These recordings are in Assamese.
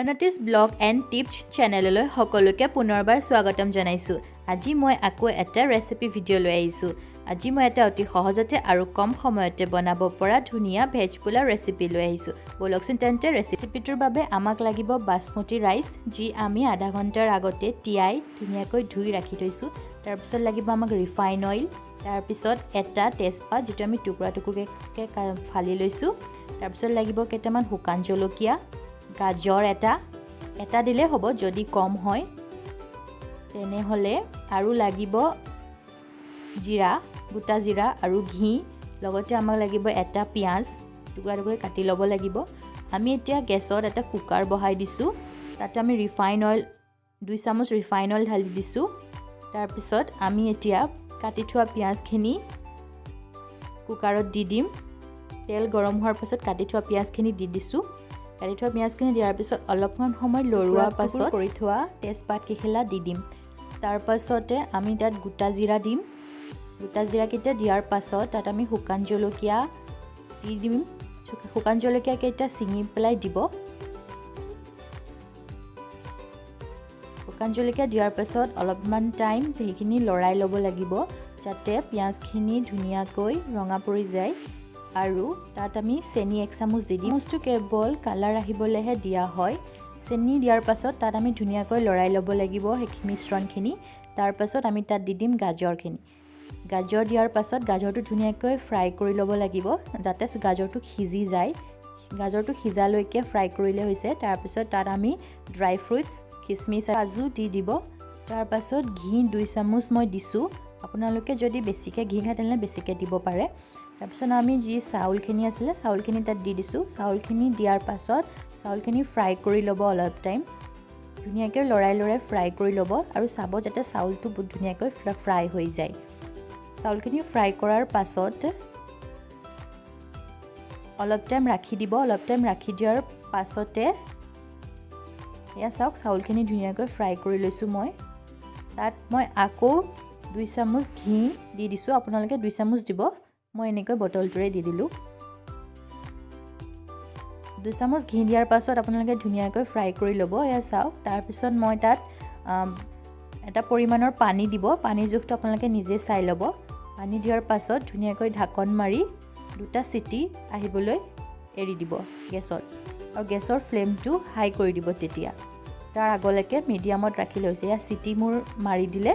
প্ৰণতিছ ব্লগ এণ্ড টিপছ চেনেললৈ সকলোকে পুনৰবাৰ স্বাগতম জনাইছোঁ। আজি মই আকৌ এটা ৰেচিপি ভিডিঅ' লৈ আহিছোঁ। আজি মই এটা অতি সহজতে আৰু কম সময়তে বনাব পৰা ধুনীয়া ভেজ পোলাও ৰেচিপি লৈ আহিছোঁ। বলকচোন তেন্তে ৰেচিপিটোৰ বাবে আমাক লাগিব বাসমতি ৰাইচ, যি আমি আধা ঘণ্টাৰ আগতে তিয়াই ধুনীয়াকৈ ধুই ৰাখি থৈছোঁ। তাৰপিছত লাগিব আমাক ৰিফাইন অইল, তাৰপিছত এটা তেজপাত যিটো আমি টুকুৰা টুকুৰকৈ ফালি লৈছোঁ। তাৰপিছত লাগিব কেইটামান শুকান জলকীয়া, গাজৰ এটা দিলে হ'ব, যদি কম হয় তেনেহ'লে আৰু লাগিব জিৰা, গোটা জিৰা আৰু ঘি, লগতে আমাক লাগিব এটা পিঁয়াজ টুকুৰা টুকুৰা কাটি ল'ব লাগিব। আমি এতিয়া গেছত এটা কুকাৰ বহাই দিছোঁ। তাতে আমি ৰিফাইন অইল 2 চামুচ ৰিফাইন অইল ঢালি দিছোঁ। তাৰপিছত আমি এতিয়া কাটি থোৱা পিঁয়াজখিনি কুকাৰত দি দিম। তেল গৰম হোৱাৰ পাছত কাটি থোৱা পিঁয়াজখিনি দি দিছোঁ। কাটি থোৱা পিঁয়াজখিনি দিয়াৰ পিছত অলপমান সময় লৰোৱাৰ পাছত কৰি থোৱা তেজপাত কেইখিলা দি দিম। তাৰপাছতে আমি তাত গোটা জিৰা দিম। গোটা জিৰাকেইটা দিয়াৰ পাছত তাত আমি শুকান জলকীয়া দি দিম। শুকান জলকীয়াকেইটা ছিঙি পেলাই দিব। শুকান জলকীয়া দিয়াৰ পাছত অলপমান টাইম সেইখিনি লৰাই ল'ব লাগিব, যাতে পিঁয়াজখিনি ধুনীয়াকৈ ৰঙা পৰি যায়। আৰু তাত আমি চেনি 1 চামুচ দি দিম। চামুচটো কেৱল কালাৰ আহিবলৈহে দিয়া হয়। চেনি দিয়াৰ পাছত তাত আমি ধুনীয়াকৈ লৰাই ল'ব লাগিব সেই মিশ্ৰণখিনি। তাৰপাছত আমি তাত দি দিম গাজৰখিনি। গাজৰ দিয়াৰ পাছত গাজৰটো ধুনীয়াকৈ ফ্ৰাই কৰি ল'ব লাগিব, যাতে গাজৰটো সিজি যায়। গাজৰটো সিজালৈকে ফ্ৰাই কৰিলে হৈছে। তাৰপিছত তাত আমি ড্ৰাই ফ্ৰুটছ, খিচমিচ, কাজু দি দিব। তাৰপাছত ঘি 2 চামুচ মই দিছোঁ। আপোনালোকে যদি বেছিকৈ ঘি খায় তেনেহ'লে বেছিকৈ দিব পাৰে। তাৰপিছত আমি যি চাউলখিনি আছিলে চাউলখিনি তাত দি দিছোঁ। চাউলখিনি দিয়াৰ পাছত চাউলখিনি ফ্ৰাই কৰি ল'ব অলপ টাইম। ধুনীয়াকৈ লৰাই ফ্ৰাই কৰি ল'ব আৰু চাব যাতে চাউলটো বহুত ধুনীয়াকৈ ফ্ৰাই হৈ যায়। চাউলখিনি ফ্ৰাই কৰাৰ পাছত অলপ টাইম ৰাখি দিব। অলপ টাইম ৰাখি দিয়াৰ পাছতে এয়া চাওক চাউলখিনি ধুনীয়াকৈ ফ্ৰাই কৰি লৈছোঁ মই। তাত মই আকৌ 2 চামুচ ঘি দি দিছোঁ। আপোনালোকে 2 চামুচ দিব, মই এনেকৈ বটলটোৰে দি দিলোঁ। 2 চামুচ ঘি দিয়াৰ পাছত আপোনালোকে ধুনীয়াকৈ ফ্ৰাই কৰি ল'ব। এয়া চাওক। তাৰপিছত মই তাত এটা পৰিমাণৰ পানী দিব। পানীৰ জোখটো আপোনালোকে নিজে চাই ল'ব। পানী দিয়াৰ পাছত ধুনীয়াকৈ ঢাকন মাৰি 2টা চিটি আহিবলৈ এৰি দিব গেছত। আৰু গেছৰ ফ্লেমটো হাই কৰি দিব। তেতিয়া তাৰ আগলৈকে মিডিয়ামত ৰাখি লৈছে। এয়া চিটি মোৰ মাৰি দিলে।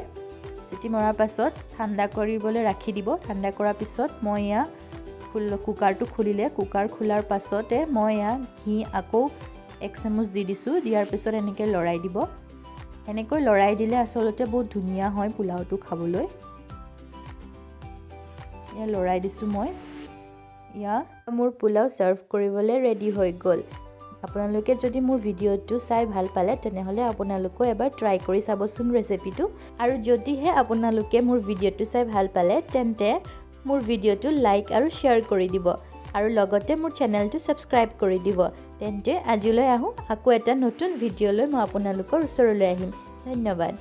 চিটি মৰাৰ পাছত ঠাণ্ডা কৰিবলৈ ৰাখি দিব। ঠাণ্ডা কৰাৰ পিছত মই এয়া কুকাৰটো খুলিলে। কুকাৰ খোলাৰ পাছতে মই এয়া ঘি আকৌ 1 চামুচ দি দিছোঁ। দিয়াৰ পিছত এনেকৈ লৰাই দিব। এনেকৈ লৰাই দিলে আচলতে বহুত ধুনীয়া হয় পোলাওটো খাবলৈ। এয়া লৰাই দিছোঁ মই। এয়া মোৰ পোলাও ছাৰ্ভ কৰিবলৈ ৰেডি হৈ গ'ল। আপোনালোকে যদি মোৰ ভিডিঅ'টো চাই ভাল পালে তেনেহ'লে আপোনালোকেও এবাৰ ট্ৰাই কৰি চাবচোন ৰেচিপিটো। আৰু যদিহে আপোনালোকে মোৰ ভিডিঅ'টো চাই ভাল পালে তেন্তে মোৰ ভিডিঅ'টো লাইক আৰু শ্বেয়াৰ কৰি দিব আৰু লগতে মোৰ চেনেলটো ছাবস্ক্ৰাইব কৰি দিব। তেন্তে আজিলৈ আহোঁ, আকৌ এটা নতুন ভিডিঅ'লৈ মই আপোনালোকৰ ওচৰলৈ আহিম। ধন্যবাদ।